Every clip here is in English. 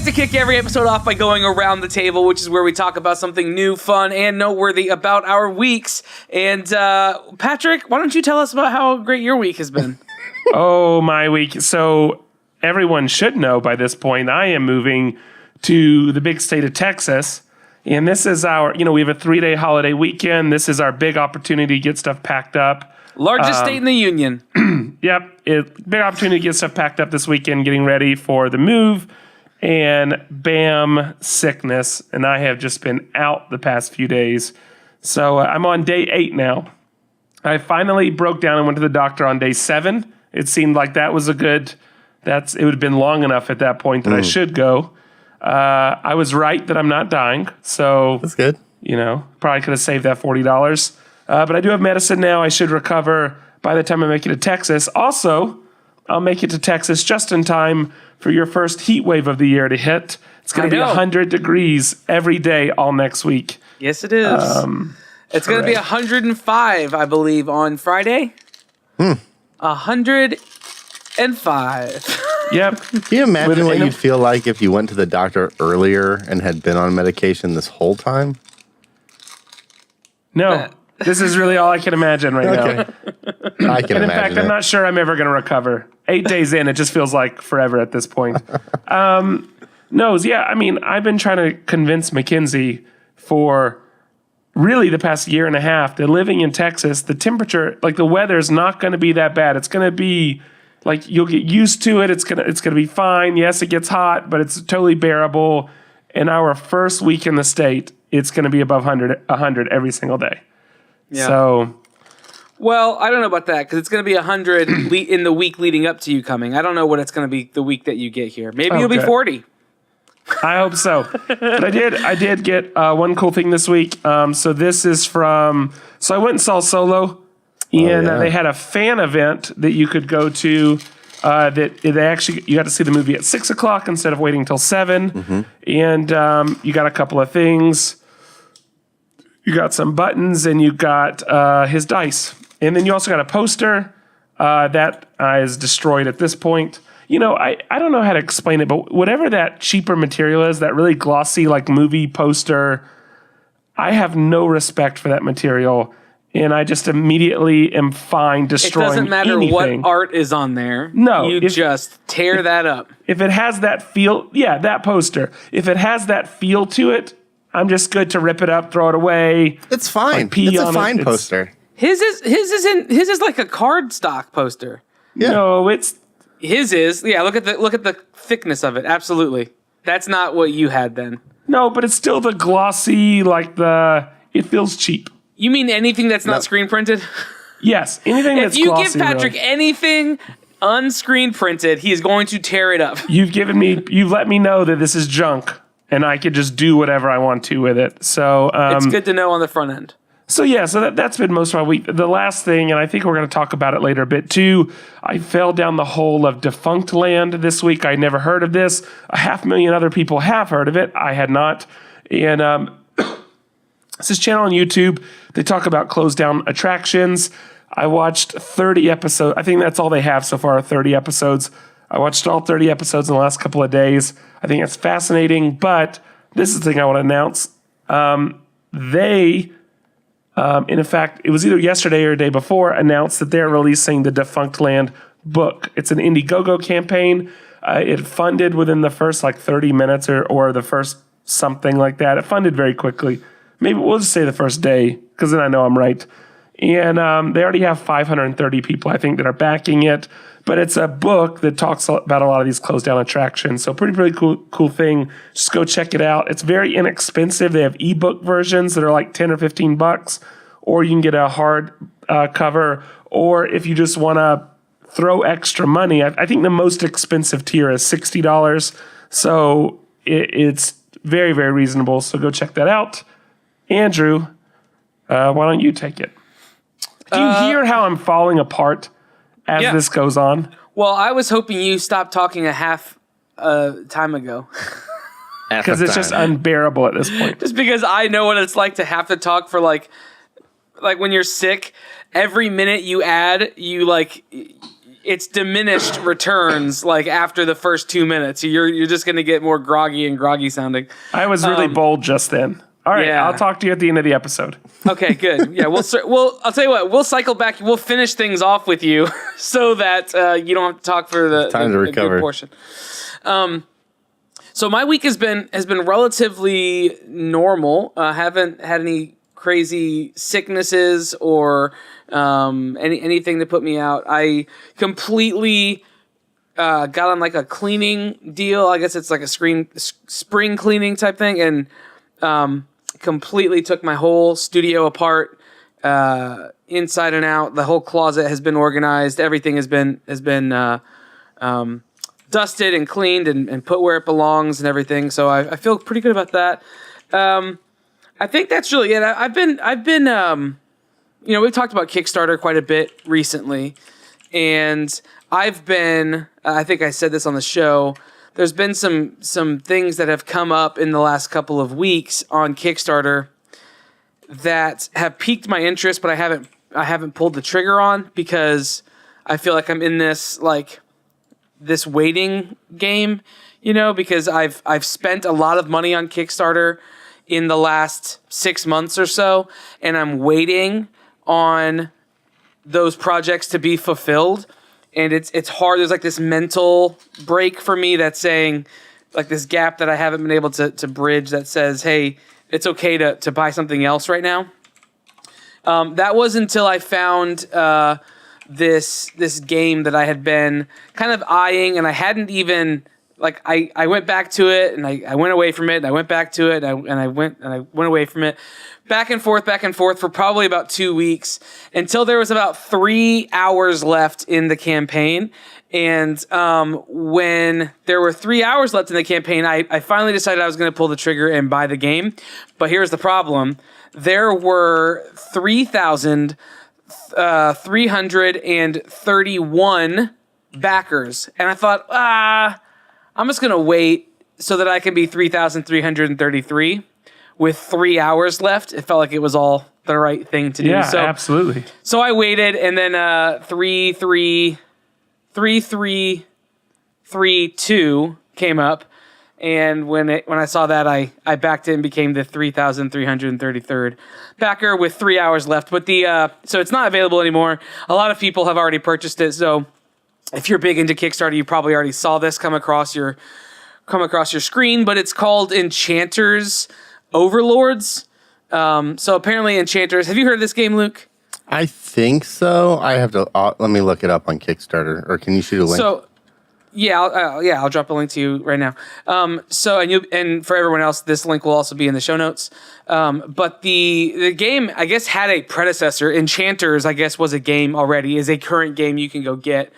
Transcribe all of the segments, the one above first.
like to kick every episode off by going around the table, which is where we talk about something new, fun, and noteworthy about our weeks. And Patrick, why don't you tell us about how great your week has been? Oh, my week. So everyone should know by this point, I am moving to the big state of Texas. And this is our, we have a 3-day holiday weekend. This is our big opportunity to get stuff packed up. Largest state in the union. Yep. Big opportunity to get stuff packed up this weekend, getting ready for the move. And bam, sickness. And I have just been out the past few days. So I'm on day 8 now. I finally broke down and went to the doctor on day 7. It seemed like that was it would have been long enough at that point that I should go. I was right that I'm not dying. So that's good. Probably could have saved that $40. But I do have medicine now. I should recover by the time I make it to Texas. Also, I'll make it to Texas just in time for your first heat wave of the year to hit. It's going to be 100 degrees every day all next week. Yes, it is. It's going to be 105, I believe, on Friday. 105. Yep. Can you imagine what you'd feel like if you went to the doctor earlier and had been on medication this whole time? No. This is really all I can imagine right now. I can And in imagine fact, I'm not sure I'm ever going to recover. 8 days in, it just feels like forever at this point. I've been trying to convince Mackenzie for really the past year and a half that living in Texas, the temperature, like the weather is not going to be that bad. It's going to be like you'll get used to it. It's gonna be fine. Yes, it gets hot, but it's totally bearable. In our first week in the state, it's going to be above 100 every single day. Yeah. So, well, I don't know about that because it's going to be 100 in the week leading up to you coming. I don't know what it's going to be the week that you get here. Maybe it'll be 40. I hope so. But I did get one cool thing this week. So this is so I went and saw Solo, and they had a fan event that you could go to. You got to see the movie at 6:00 instead of waiting till 7. And you got a couple of things. You got some buttons, and you got his dice. And then you also got a poster that is destroyed at this point. I don't know how to explain it, but whatever that cheaper material is, that really glossy, like movie poster, I have no respect for that material. And I just immediately am fine destroying anything. It doesn't matter what art is on there. No. You just tear that up. If it has that feel, that poster. If it has that feel to it, I'm just good to rip it up, throw it away. It's fine. Like It's a fine poster. His is like a cardstock poster. Yeah. No, it's His is. Yeah, look at the thickness of it. Absolutely. That's not what you had then. no, but it's still the glossy, it feels cheap. You mean anything that's not screen printed? Yes, anything that's If you glossy. give Patrick really. anything unscreen printed, he is going to tear it up. You've let me know that this is junk, and I could just do whatever I want to with it. So It's good to know on the front end. So that's been most of my week. The last thing, and I think we're going to talk about it later a bit too, I fell down the hole of Defunct Land this week. I'd never heard of this. 500,000 other people have heard of it. I had not. And it's this channel on YouTube. They talk about closed down attractions. I watched 30 episodes. I think that's all they have so far, 30 episodes. I watched all 30 episodes in the last couple of days. I think it's fascinating, but this is the thing I want to announce. In fact, it was either yesterday or the day before, announced that they're releasing the Defunct Land book. It's an Indiegogo campaign. It funded within the first 30 minutes or the first something like that. It funded very quickly. Maybe we'll just say the first day, because then I know I'm right. And they already have 530 people, I think, that are backing it. But it's a book that talks about a lot of these closed down attractions. So pretty cool thing. Just go check it out. It's very inexpensive. They have ebook versions that are like $10 or $15, or you can get a hard cover. Or if you just want to throw extra money, I think the most expensive tier is $60. So it's very, very reasonable. So go check that out. Andrew, why don't you take it? Do you hear how I'm falling apart as this goes on? Well, I was hoping you stopped talking a half time ago. Because it's just unbearable at this point. Just because I know what it's like to have to talk for like when you're sick, every minute you add, you it's diminished returns like after the first 2 minutes. You're just going to get more groggy and groggy sounding. I was really bold just then. All right, Yeah. I'll talk to you at the end of the episode. Okay, good. Yeah, we'll I'll tell you what. We'll cycle back. We'll finish things off with you so that you don't have to talk for the Time to the recover. good portion. So my week has been relatively normal. Haven't had any crazy sicknesses or anything to put me out. I completely got on like a cleaning deal. I guess it's like a spring cleaning type thing, and completely took my whole studio apart, inside and out. The whole closet has been organized. Everything has been dusted and cleaned and put where it belongs and everything. So I feel pretty good about that. I think that's really it. I've been we've talked about Kickstarter quite a bit recently, and I think I said this on the show, there's been some things that have come up in the last couple of weeks on Kickstarter that have piqued my interest, but I haven't pulled the trigger on because I feel like I'm in this waiting game, because I've spent a lot of money on Kickstarter in the last 6 months or so, and I'm waiting on those projects to be fulfilled. And it's hard. There's like this mental break for me that's saying, like, this gap that I haven't been able to bridge that says, hey, it's okay to buy something else right now. That was until I found this game that I had been kind of eyeing, and I hadn't even, like, I went back to it, and I went away from it, and I went back to it, and I went away from it, back and forth for probably about 2 weeks, until there was about 3 hours left in the campaign. And when there were 3 hours left in the campaign, I finally decided I was going to pull the trigger and buy the game. But here's the problem. There were 3,331 backers. And I thought, I'm just going to wait so that I can be 3,333 with 3 hours left. It felt like it was all the right thing to do. Yeah, absolutely. So I waited, and then 3,332 came up, and when I saw that, I backed it and became the 3,333rd backer with 3 hours left. But so it's not available anymore. A lot of people have already purchased it. So if you're big into Kickstarter, you probably already saw this come across your screen. But it's called Enchanters Overlords. So apparently Enchanters. Have you heard of this game, Luke? I think so. I have to let me look it up on Kickstarter, or can you shoot a link? So, I'll drop a link to you right now. And for everyone else, this link will also be in the show notes. But the game, I guess, had a predecessor. Enchanters, I guess, was a game already. Is a current game you can go get.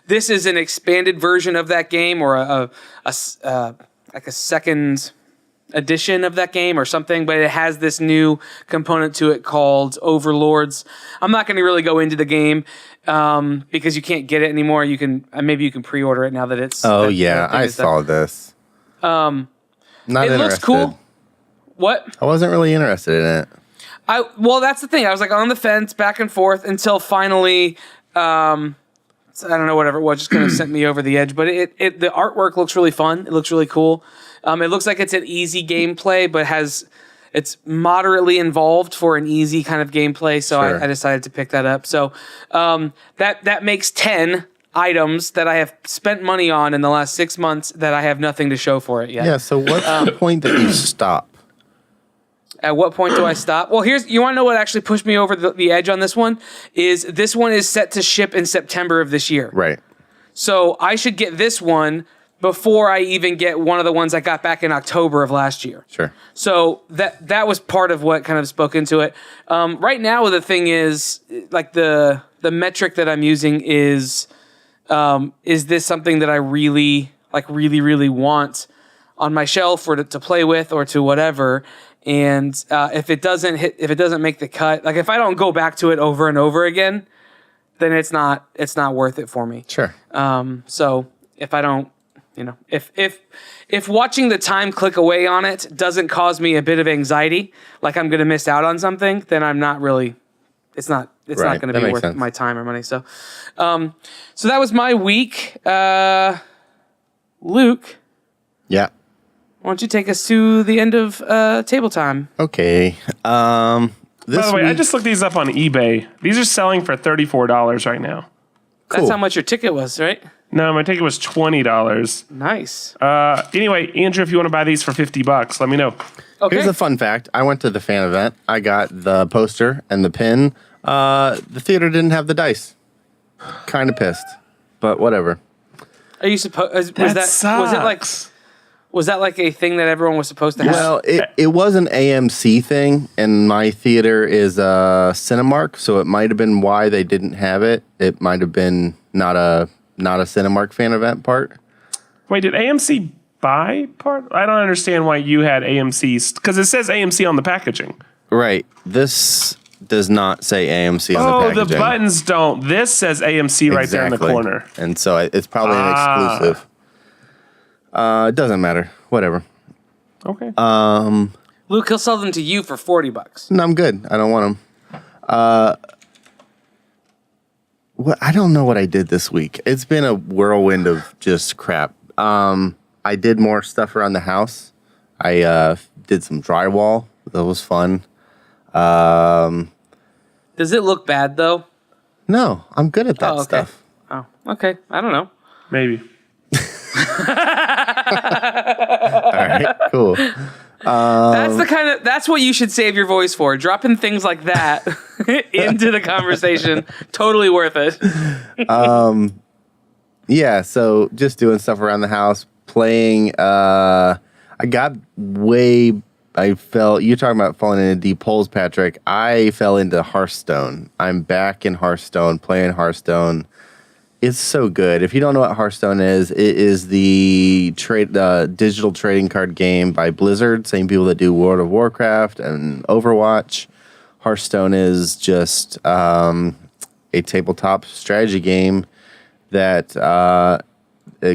This is an expanded version of that game, or a second edition of that game or something, but it has this new component to it called Overlords. I'm not going to really go into the game because you can't get it anymore. You can maybe you can pre-order it now that it's. Oh yeah, I saw this. Not it interested. looks cool. What? I wasn't really interested in it. Well, that's the thing. I was like on the fence, back and forth, until finally, I don't know, whatever it was, just kind of sent me over the edge. But the artwork looks really fun. It looks really cool. It looks like it's an easy gameplay, but it's moderately involved for an easy kind of gameplay. So Sure. I decided to pick that up. So that makes 10 items that I have spent money on in the last 6 months that I have nothing to show for it yet. Yeah. So what's the point that you stop? At what point do I stop? Well, you want to know what actually pushed me over the edge on this one? This one is set to ship in September of this year. Right. So I should get this one before I even get one of the ones I got back in October of last year. Sure. So that was part of what kind of spoke into it. Right now, the thing is, like, the metric that I'm using is this something that I really want on my shelf or to play with or to whatever. And if it doesn't make the cut, like if I don't go back to it over and over again, then it's not worth it for me. Sure. So if I don't, if watching the time click away on it doesn't cause me a bit of anxiety, like I'm going to miss out on something, then I'm not really it's not Right. going to That be makes worth sense. my time or money. So, so that was my week. Luke, Yeah. why don't you take us to the end of table time? Okay. This By the way, I week- just looked these up on eBay. These are selling for $34 right now. That's Cool. how much your ticket was, right? No, my ticket was $20. Nice. Anyway, Andrew, if you want to buy these for $50, let me know. Okay. Here's a fun fact. I went to the fan event. I got the poster and the pin. The theater didn't have the dice. Kind of pissed, but whatever. Are you supposed? Sucks. Was that like a thing that everyone was supposed to have? Well, it was an AMC thing, and my theater is Cinemark, so it might have been why they didn't have it. It might have been not a Cinemark fan event part. Wait, did AMC buy part? I don't understand why you had AMC, because it says AMC on the packaging. Right. This does not say AMC on the Oh, packaging. the buttons don't. This says AMC right there in the Exactly. corner. And so it's probably an exclusive. It doesn't matter. Whatever. Okay. Luke, he'll sell them to you for $40. No, I'm good. I don't want them. I don't know what I did this week. It's been a whirlwind of just crap. I did more stuff around the house. I did some drywall. That was fun. Does it look bad though? No, I'm good at that Oh, okay. stuff. Oh, okay. I don't know. Maybe. All right, cool. That's what you should save your voice for. Dropping things like that into the conversation. Totally worth it. Yeah, so just doing stuff around the house, playing. I fell. You're talking about falling into deep holes, Patrick. I fell into Hearthstone. I'm back in Hearthstone, playing Hearthstone. It's so good. If you don't know what Hearthstone is, it is the digital trading card game by Blizzard, same people that do World of Warcraft and Overwatch. Hearthstone is just a tabletop strategy game that a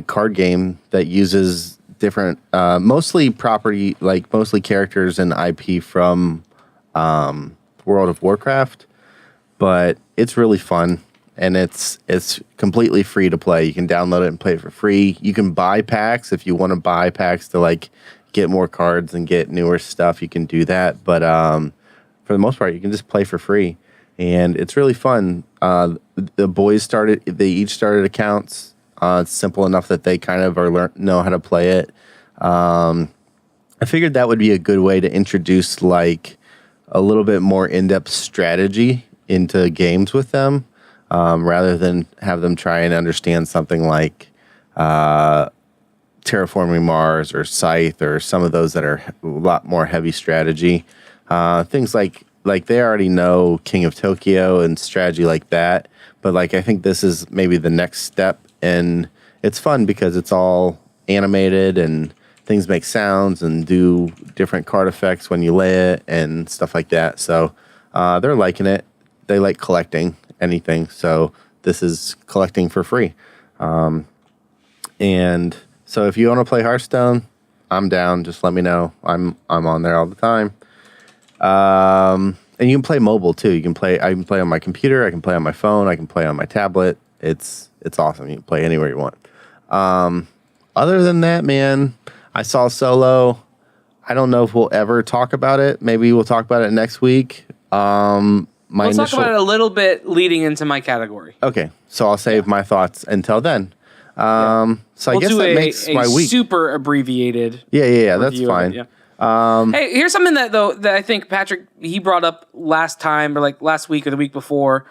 card game that uses different, mostly property, like mostly characters and IP from World of Warcraft, but it's really fun. And it's completely free to play. You can download it and play it for free. You can buy packs if you want to buy packs to like get more cards and get newer stuff. You can do that, but for the most part, you can just play for free, and it's really fun. The boys they each started accounts. It's simple enough that they kind of know how to play it. I figured that would be a good way to introduce like a little bit more in-depth strategy into games with them. Rather than have them try and understand something like Terraforming Mars or Scythe or some of those that are a lot more heavy strategy. Things like they already know King of Tokyo and strategy like that. But like I think this is maybe the next step, and it's fun because it's all animated and things make sounds and do different card effects when you lay it and stuff like that. So they're liking it. They like collecting anything, so this is collecting for free. And so if you want to play Hearthstone, I'm down. Just let me know. I'm on there all the time. And you can play mobile too. I can play on my computer, I can play on my phone, I can play on my tablet. It's awesome. You can play anywhere you want. Other than that, man, I saw Solo. I don't know if we'll ever talk about it. Maybe we'll talk about it next week. We'll talk about it a little bit leading into my category. Okay, so I'll save my thoughts until then. So I We'll guess do that makes my week. super abbreviated. Yeah, that's review of fine. it, hey, here's something that I think Patrick he brought up last time, or like last week or the week before,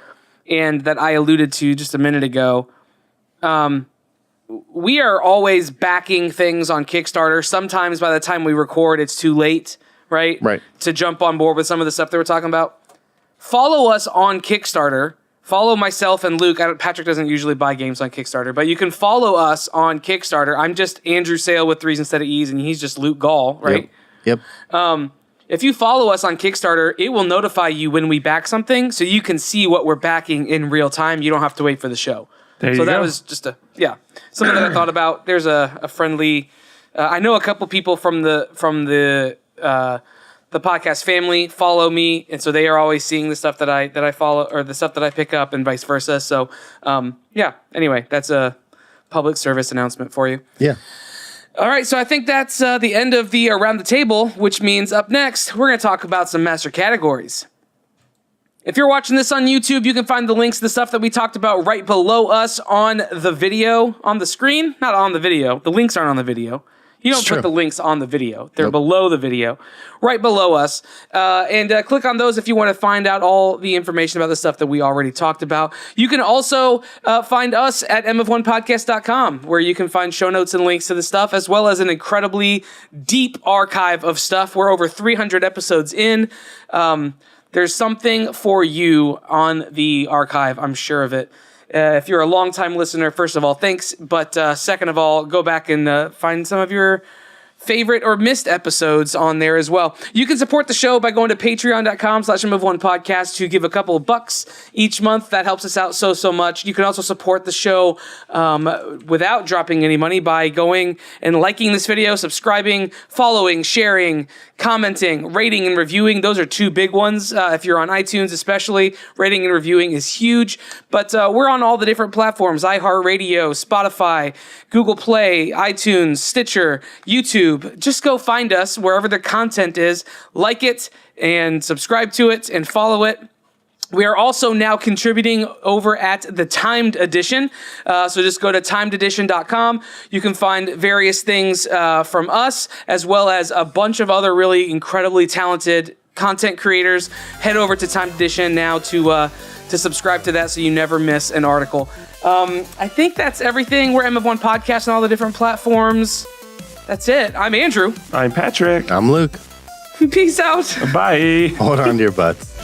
and that I alluded to just a minute ago. We are always backing things on Kickstarter. Sometimes by the time we record, it's too late, right? Right. To jump on board with some of the stuff that we're talking about. Follow us on Kickstarter. Follow myself and Luke. Patrick doesn't usually buy games on Kickstarter, but you can follow us on Kickstarter. I'm just Andrew Sale with 3s instead of E's, and he's just Luke Gall, right? Yep. If you follow us on Kickstarter, it will notify you when we back something, so you can see what we're backing in real time. You don't have to wait for the show. There So you that go. was just something that I thought about. There's a friendly. I know a couple people from the the podcast family follow me, and so they are always seeing the stuff that I follow or the stuff that I pick up, and vice versa. So, yeah. Anyway, that's a public service announcement for you. Yeah. All right, so I think that's the end of the Around the Table, which means up next, we're going to talk about some master categories. If you're watching this on YouTube, you can find the links to the stuff that we talked about right below us on the video, on the screen. Not on the video. The links aren't on the video. You don't put the links on the video. They're below the video, right below us. And click on those if you want to find out all the information about the stuff that we already talked about. You can also find us at mof1podcast.com, where you can find show notes and links to the stuff, as well as an incredibly deep archive of stuff. We're over 300 episodes in. There's something for you on the archive, I'm sure of it. If you're a longtime listener, first of all, thanks. But second of all, go back and find some of your favorite or missed episodes on there as well. You can support the show by going to patreon.com/mof1podcast to give a couple of bucks each month. That helps us out so much. You can also support the show without dropping any money by going and liking this video, subscribing, following, sharing, commenting, rating, and reviewing. Those are two big ones. If you're on iTunes especially, rating and reviewing is huge. But we're on all the different platforms: iHeartRadio, Spotify, Google Play, iTunes, Stitcher, YouTube. Just go find us wherever the content is, like it, and subscribe to it, and follow it. We are also now contributing over at the Timed Edition. So just go to timededition.com. You can find various things from us, as well as a bunch of other really incredibly talented content creators. Head over to Timed Edition now to subscribe to that so you never miss an article. I think that's everything. We're MF1 Podcast on all the different platforms. That's it. I'm Andrew. I'm Patrick. I'm Luke. Peace out. Bye. Hold on to your butts.